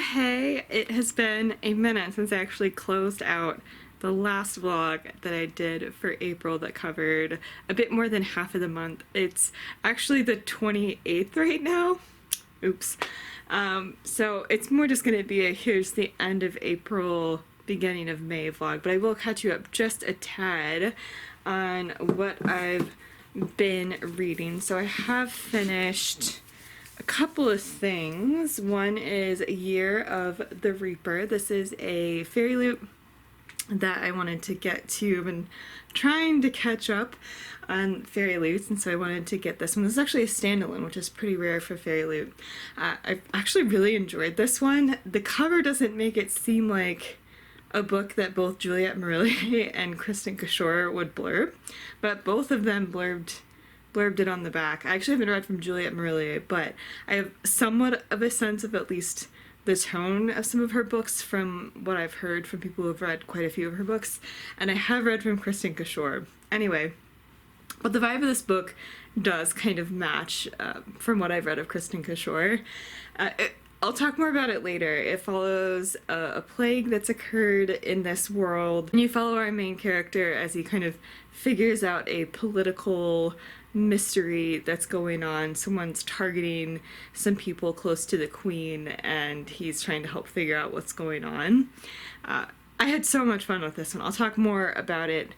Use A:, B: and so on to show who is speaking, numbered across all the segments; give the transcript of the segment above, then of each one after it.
A: Hey, it has been a minute since I actually closed out the last vlog that I did for April that covered a bit more than half of the month. It's actually the 28th right now. Oops. So it's more just going to be a here's the end of April, beginning of May vlog, but I will catch you up just a tad on what I've been reading. So I have finished a couple of things. One is Year of the Reaper. This is a fairy loot that I wanted to get to. I've been trying to catch up on fairy loots, and so I wanted to get this one. This is actually a standalone, which is pretty rare for fairy loot. I've actually really enjoyed this one. The cover doesn't make it seem like a book that both Juliette Marillier and Kristen Kishore would blurb, but both of them blurbed it on the back. I actually haven't read from Juliette Marillier, but I have somewhat of a sense of at least the tone of some of her books from what I've heard from people who have read quite a few of her books, and I have read from Kristen Kishore. Anyway, but the vibe of this book does kind of match from what I've read of Kristen Kishore. I'll talk more about it later. It follows a plague that's occurred in this world, and you follow our main character as he kind of figures out a political mystery that's going on. Someone's targeting some people close to the queen, and he's trying to help figure out what's going on. I had so much fun with this one. I'll talk more about it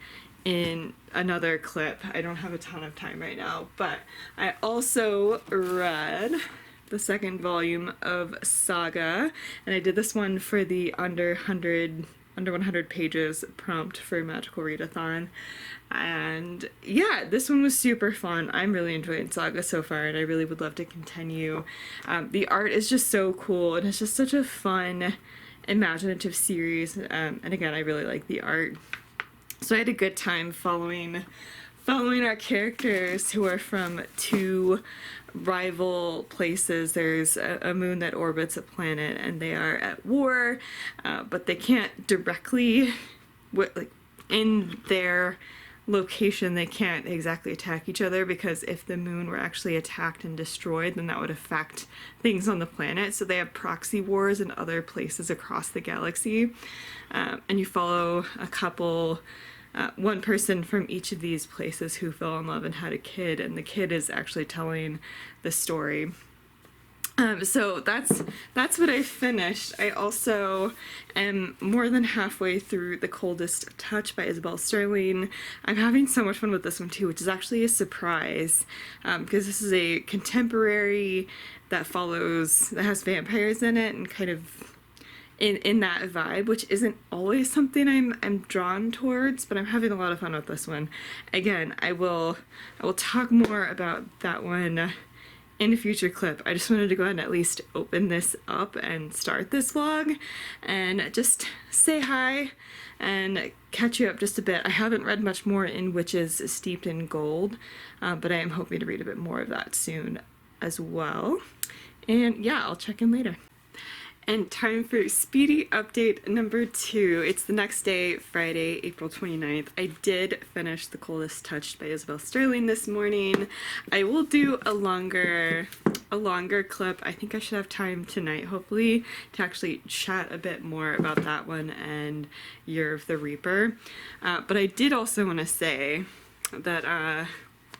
A: in another clip. I don't have a ton of time right now, but I also read the second volume of Saga, and I did this one for the under 100 pages prompt for Magical Readathon. And yeah, this one was super fun. I'm really enjoying Saga so far, and I really would love to continue. The art is just so cool, and it's just such a fun, imaginative series. And again, I really like the art. So I had a good time following our characters who are from two rival places. There's a moon that orbits a planet, and they are at war, but they can't directly, like in their location, they can't exactly attack each other, because if the moon were actually attacked and destroyed, then that would affect things on the planet. So they have proxy wars in other places across the galaxy, and you follow a couple, one person from each of these places who fell in love and had a kid, and the kid is actually telling the story. So that's what I finished. I also am more than halfway through The Coldest Touch by Isabel Sterling. I'm having so much fun with this one too, which is actually a surprise, because this is a contemporary that has vampires in it, and kind of in that vibe, which isn't always something I'm drawn towards, but I'm having a lot of fun with this one. Again, I will talk more about that one in a future clip. I just wanted to go ahead and at least open this up and start this vlog and just say hi and catch you up just a bit. I haven't read much more in Witches Steeped in Gold, but I am hoping to read a bit more of that soon as well. And yeah, I'll check in later. And time for speedy update number 2. It's the next day, Friday, April 29th. I did finish The Coldest Touch by Isabel Sterling this morning. I will do a longer clip. I think I should have time tonight, hopefully, to actually chat a bit more about that one and Year of the Reaper. But I did also want to say that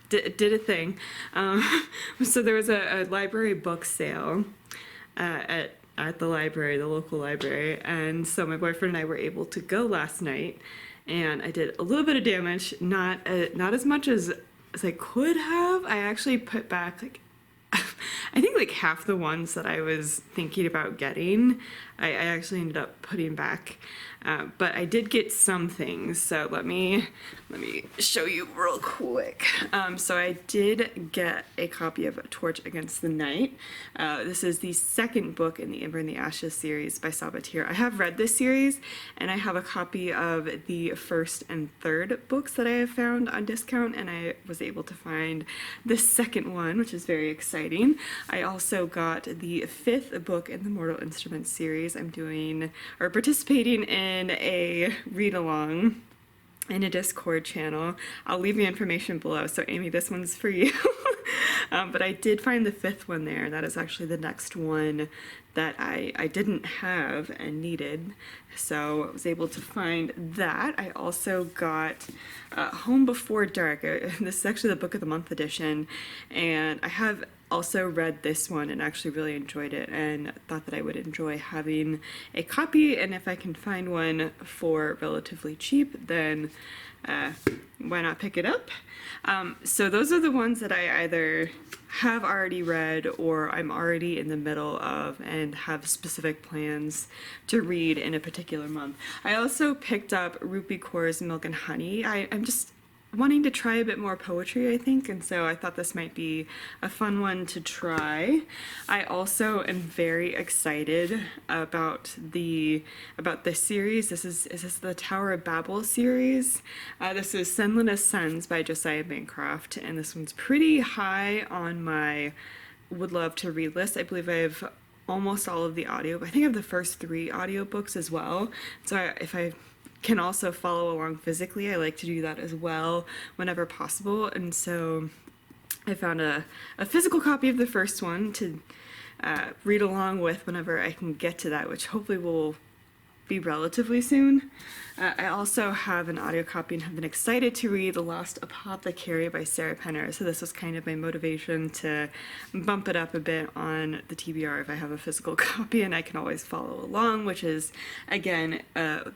A: did a thing. So there was a library book sale at the library, the local library, and so my boyfriend and I were able to go last night, and I did a little bit of damage, not as much as I could have. I actually put back like I think like half the ones that I was thinking about getting, I actually ended up putting back, but I did get some things, so let me show you real quick. So I did get a copy of A Torch Against the Night. This is the second book in the Ember and the Ashes series by Saga. I have read this series, and I have a copy of the first and third books that I have found on discount, and I was able to find the second one, which is very exciting. I also got the fifth book in the Mortal Instruments series. I'm participating in a read-along in a Discord channel. I'll leave the information below, so Amy, this one's for you. But I did find the fifth one there. That is actually the next one that I didn't have and needed, so I was able to find that. I also got Home Before Dark. This is actually the Book of the Month edition, and I have also read this one and actually really enjoyed it, and thought that I would enjoy having a copy, and if I can find one for relatively cheap, then why not pick it up? So those are the ones that I either have already read or I'm already in the middle of and have specific plans to read in a particular month. I also picked up Rupi Kaur's Milk and Honey. I'm just wanting to try a bit more poetry, I think, and so I thought this might be a fun one to try. I also am very excited about this series. This is the Tower of Babel series. This is Senlina's Sons by Josiah Bancroft, and this one's pretty high on my would love to read list. I believe I have almost all of the audio. I think I have the first 3 audiobooks as well. So if I can also follow along physically, I like to do that as well whenever possible, and so I found a physical copy of the first one to read along with whenever I can get to that, which hopefully will be relatively soon. I also have an audio copy and have been excited to read The Lost Apothecary by Sarah Penner, so this was kind of my motivation to bump it up a bit on the TBR if I have a physical copy and I can always follow along, which is, again,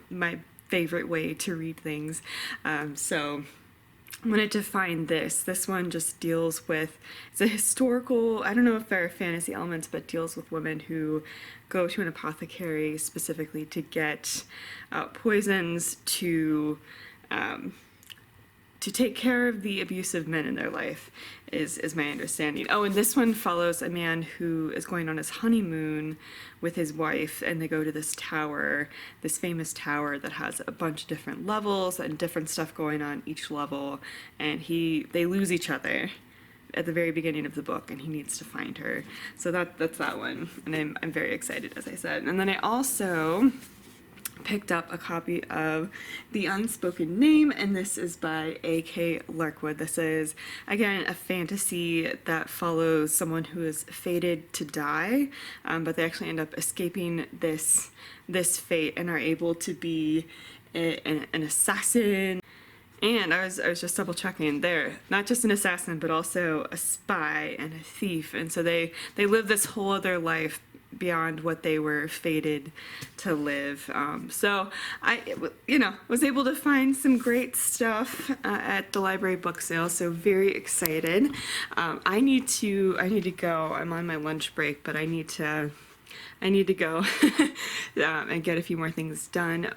A: my favorite way to read things. So I wanted to find this one just deals with, it's a historical, I don't know if there are fantasy elements, but deals with women who go to an apothecary specifically to get poisons to take care of the abusive men in their life, is my understanding. Oh, and this one follows a man who is going on his honeymoon with his wife, and they go to this tower, this famous tower that has a bunch of different levels and different stuff going on each level, and they lose each other at the very beginning of the book, and he needs to find her. So that's that one, and I'm very excited, as I said. And then I also picked up a copy of The Unspoken Name, and this is by A.K. Larkwood. This is, again, a fantasy that follows someone who is fated to die, but they actually end up escaping this fate and are able to be an assassin. And I was just double checking, they're not just an assassin, but also a spy and a thief, and so they live this whole other life beyond what they were fated to live. So I, was able to find some great stuff at the library book sale. So very excited. I need to go. I'm on my lunch break, but I need to go and get a few more things done.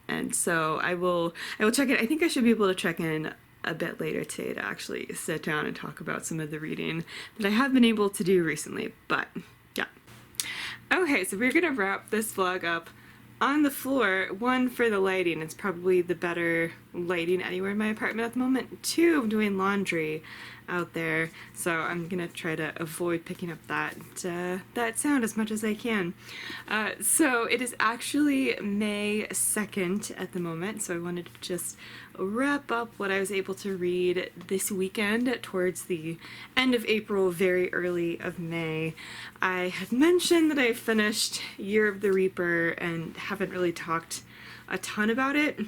A: And so I will check it. I think I should be able to check in a bit later today to actually sit down and talk about some of the reading that I have been able to do recently. But yeah. Okay, so we're gonna wrap this vlog up on the floor. 1, for the lighting. It's probably the better lighting anywhere in my apartment at the moment. 2, I'm doing laundry out there, so I'm gonna try to avoid picking up that sound as much as I can. So it is actually May 2nd at the moment, so I wanted to just wrap up what I was able to read this weekend towards the end of April, very early of May. I had mentioned that I finished Year of the Reaper and haven't really talked a ton about it,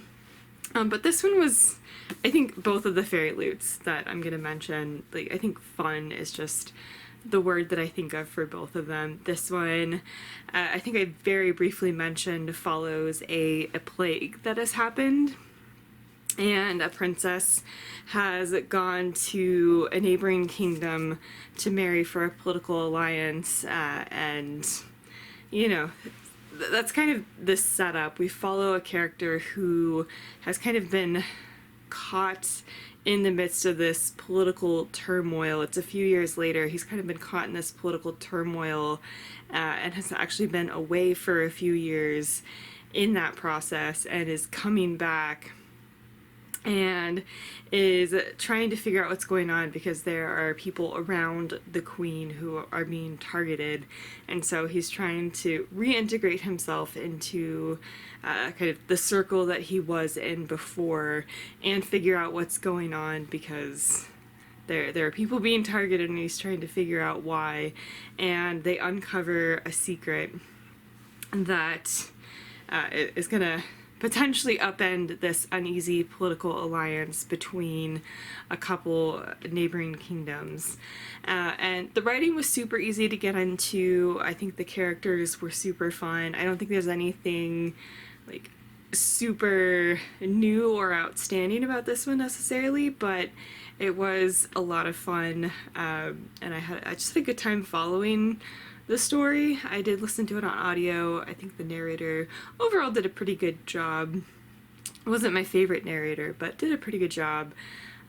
A: but this one was, I think, both of the fairy lutes that I'm going to mention, like, I think fun is just the word that I think of for both of them. This one, I think I very briefly mentioned, follows a plague that has happened, and a princess has gone to a neighboring kingdom to marry for a political alliance, and, that's kind of the setup. We follow a character who has kind of been caught in the midst of this political turmoil. It's a few years later. He's kind of been caught in this political turmoil and has actually been away for a few years in that process, and is coming back and is trying to figure out what's going on, because there are people around the queen who are being targeted, and so he's trying to reintegrate himself into kind of the circle that he was in before and figure out what's going on, because there are people being targeted, and he's trying to figure out why, and they uncover a secret that is gonna potentially upend this uneasy political alliance between a couple neighboring kingdoms. And the writing was super easy to get into. I think the characters were super fun. I don't think there's anything like super new or outstanding about this one necessarily, but it was a lot of fun, and I just had a good time following the story. I did listen to it on audio. I think the narrator overall did a pretty good job. It wasn't my favorite narrator, but did a pretty good job.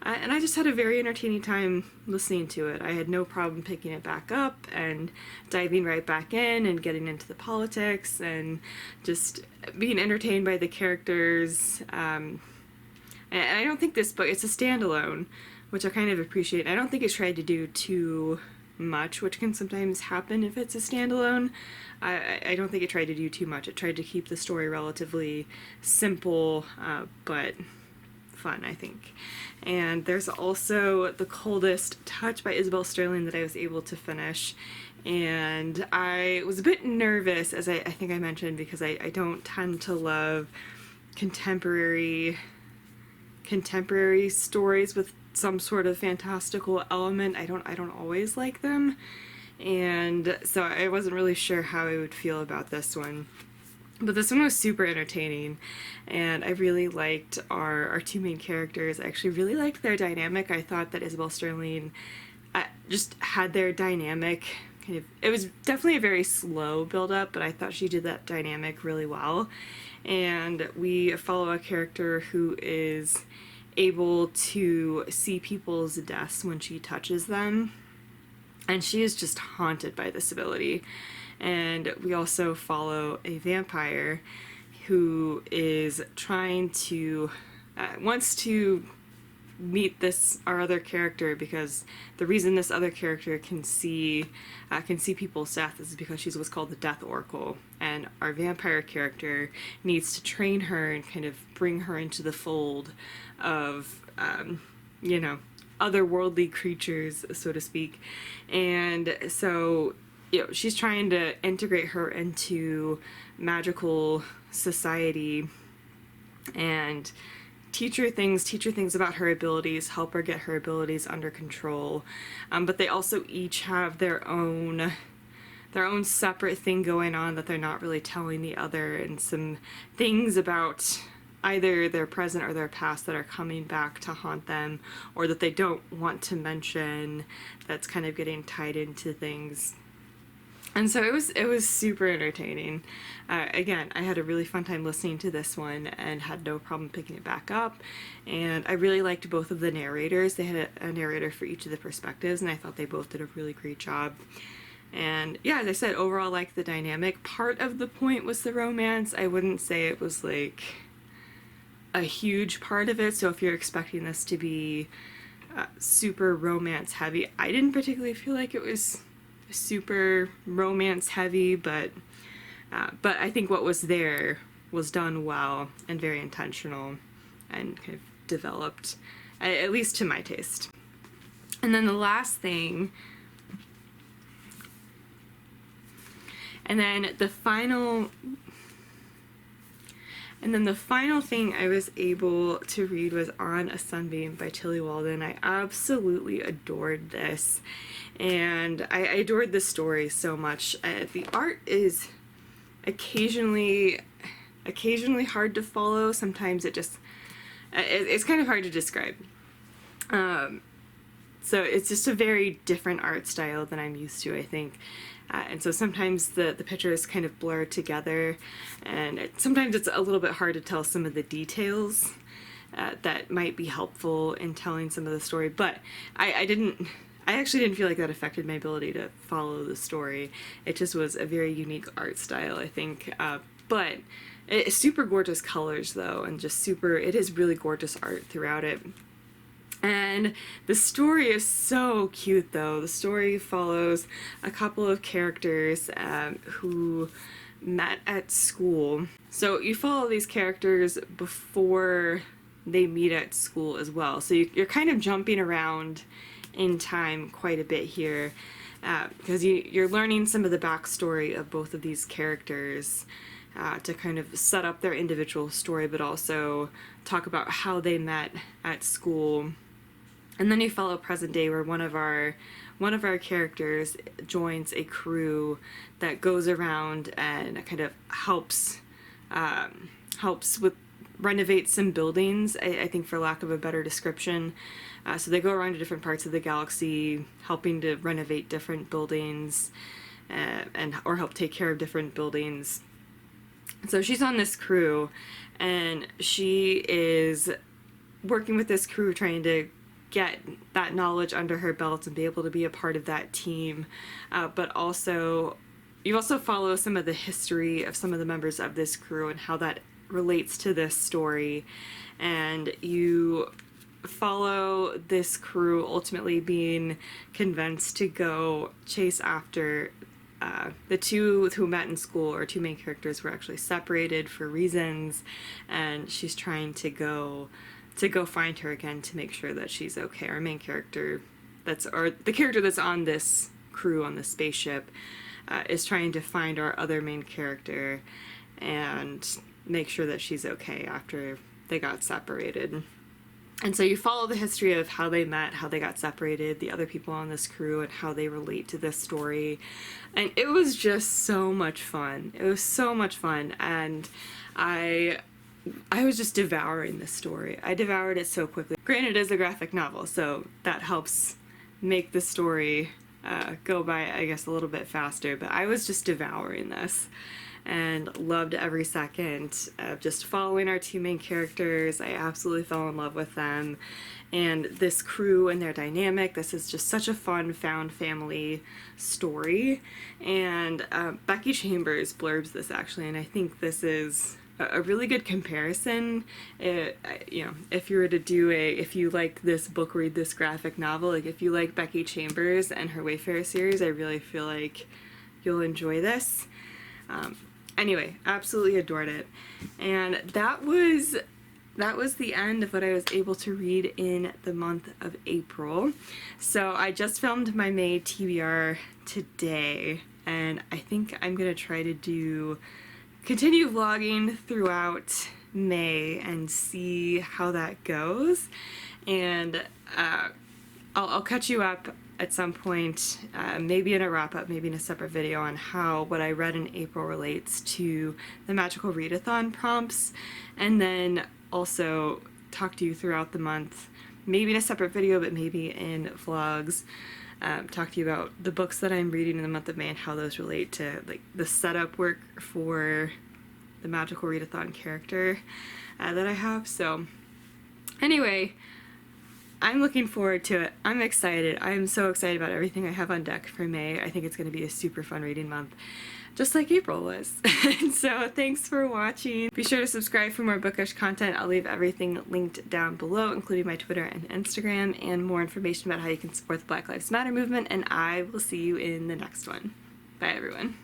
A: And I just had a very entertaining time listening to it. I had no problem picking it back up and diving right back in and getting into the politics and just being entertained by the characters. And I don't think this book, it's a standalone, which I kind of appreciate. I don't think it tried to do too much, which can sometimes happen if it's a standalone. I don't think it tried to do too much. It tried to keep the story relatively simple, but fun, I think. And there's also The Coldest Touch by Isabel Sterling that I was able to finish. And I was a bit nervous, as I think I mentioned, because I don't tend to love contemporary stories with some sort of fantastical element. I don't always like them, and so I wasn't really sure how I would feel about this one. But this one was super entertaining, and I really liked our two main characters. I actually really liked their dynamic. I thought that Isabel Sterling just had their dynamic kind of, it was definitely a very slow build up, but I thought she did that dynamic really well. And we follow a character who is able to see people's deaths when she touches them, and she is just haunted by this ability. And we also follow a vampire who is trying to wants to meet our other character, because the reason this other character can see people's death is because she's what's called the Death Oracle, and our vampire character needs to train her and kind of bring her into the fold of otherworldly creatures, so to speak. And so she's trying to integrate her into magical society and teach her things about her abilities, help her get her abilities under control. But they also each have their own separate thing going on that they're not really telling the other, and some things about either their present or their past that are coming back to haunt them, or that they don't want to mention, that's kind of getting tied into things. And so it was super entertaining. Again, I had a really fun time listening to this one and had no problem picking it back up. And I really liked both of the narrators. They had a narrator for each of the perspectives, and I thought they both did a really great job. And yeah, as I said, overall, I liked the dynamic. Part of the point was the romance. I wouldn't say it was like a huge part of it. So if you're expecting this to be super romance heavy, I didn't particularly feel like it was super romance heavy, but I think what was there was done well and very intentional and kind of developed, at least to my taste. And then the last thing, and then the final thing I was able to read was On a Sunbeam by Tilly Walden. I absolutely adored this, and I adored the story so much. The art is occasionally hard to follow. Sometimes it's kind of hard to describe. So it's just a very different art style than I'm used to, I think. And so sometimes the pictures kind of blur together, and sometimes it's a little bit hard to tell some of the details that might be helpful in telling some of the story. But I actually didn't feel like that affected my ability to follow the story. It just was a very unique art style, I think. But it's super gorgeous colors, though, and it is really gorgeous art throughout it. And the story is so cute, though. The story follows a couple of characters who met at school. So you follow these characters before they meet at school as well. So you're kind of jumping around in time quite a bit here, because you're learning some of the backstory of both of these characters to kind of set up their individual story, but also talk about how they met at school. And then you follow present day, where one of our characters joins a crew that goes around and kind of helps with renovate some buildings, I think, for lack of a better description. So they go around to different parts of the galaxy, helping to renovate different buildings, or help take care of different buildings. So she's on this crew, and she is working with this crew, trying to get that knowledge under her belt and be able to be a part of that team. But also, you also follow some of the history of some of the members of this crew and how that relates to this story. And you follow this crew ultimately being convinced to go chase after the two who met in school. Or two main characters were actually separated for reasons, and she's trying to go find her again to make sure that she's okay. Our main character, the character that's on this crew on the spaceship, is trying to find our other main character and make sure that she's okay after they got separated. And so you follow the history of how they met, how they got separated, the other people on this crew, and how they relate to this story. And it was just so much fun. It was so much fun, and I was just devouring this story. I devoured it so quickly. Granted, it is a graphic novel, so that helps make the story go by, I guess, a little bit faster, but I was just devouring this and loved every second of just following our two main characters. I absolutely fell in love with them and this crew and their dynamic. This is just such a fun found family story. And Becky Chambers blurbs this, actually, and I think this is a really good comparison. If you were to do if you like this book, read this graphic novel, like if you like Becky Chambers and her Wayfarer series, I really feel like you'll enjoy this. Anyway, absolutely adored it. And that was the end of what I was able to read in the month of April. So I just filmed my May TBR today, and I think I'm gonna try to continue vlogging throughout May and see how that goes. And I'll catch you up at some point, maybe in a wrap-up, maybe in a separate video, on how what I read in April relates to the Magical Readathon prompts, and then also talk to you throughout the month, maybe in a separate video, but maybe in vlogs, talk to you about the books that I'm reading in the month of May and how those relate to like the setup work for the Magical Readathon character that I have. So anyway, I'm looking forward to it. I'm excited. I'm so excited about everything I have on deck for May. I think it's going to be a super fun reading month, just like April was. So thanks for watching. Be sure to subscribe for more bookish content. I'll leave everything linked down below, including my Twitter and Instagram, and more information about how you can support the Black Lives Matter movement, and I will see you in the next one. Bye, everyone.